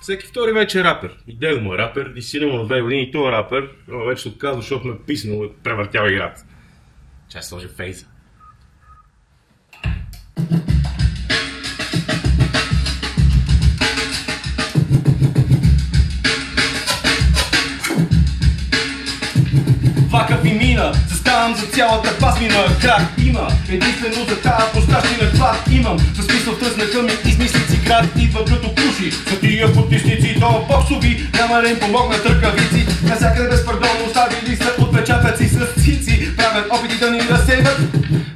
Всеки втори вече е рапер. И дедо му е рапер, и сина му на 2 години, и той е рапер. Но вече се отказва, защото ме е писнал и превъртял играта. Чай сложи фейса. Вака ви мина, заставам за цялата пасмина. Крак има, единствено за тая простащина клад имам. За смисъл в тръснака ми измислици град идва като пуши. За тия потисници то боксови, няма да им помогнат ръкавици. Насякъде безпардонно оставили са отпечатъци с цици. Правят опити да ни разсейват,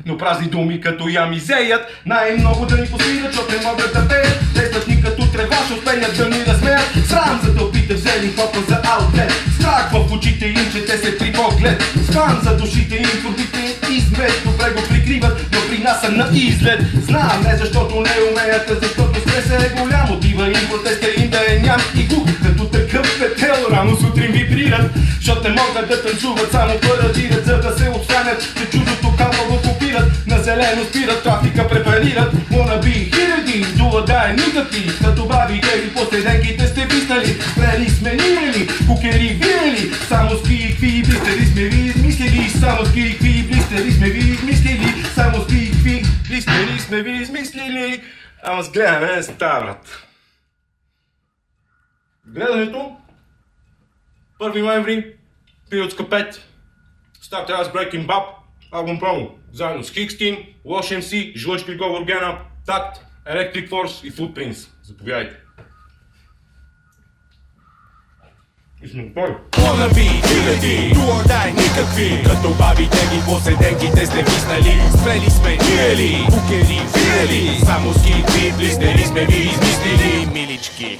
но празни думи като ями зеят. Най-много да ни посвирят, защото не могат да пеят. Действат ни като трева, ще успеят да ни размеят. Срам за тълпите взели хопа за аутлет. Страх в очите им, че те се при поглед. Скан за душите им, турбите им измет. Добре го прикриват, но при нас са на излет. Знам, не защото не умеят, а защото стресът е голям. Отива им протеста им да е ням и гук. Като такъв петел, рано сутрин вибрират. Защото не могат да танцуват, само парадират, за да се отстранят, че чуждото капало копират. На зелено спират, трафика препарират. Wanna be хиляди, дула да е никакви. Като баби тези последенките сте виснали. Спрели сме ниели, кукери виели. Само с кикви блистери сме ви измислили. Само с кикви блистери сме ви измислили. Само с кикви блистери сме ви измислили. Ама с гледане не става, брат. Гледането 1 ноември, периодска 5, Start House Breaking Bap, албум промо, заедно с Kicksteam, Wash MC, Жлъч Крикова Органа, Такт, Electric Force и Footprints. Заповядайте. И сме готови. Wannabe, хиляди, do or die, никакви. Като бабите ги поседенките сте виснали. Спрели сме ниели, букери виели. Само с кикви блистери сме ви измислили, милички.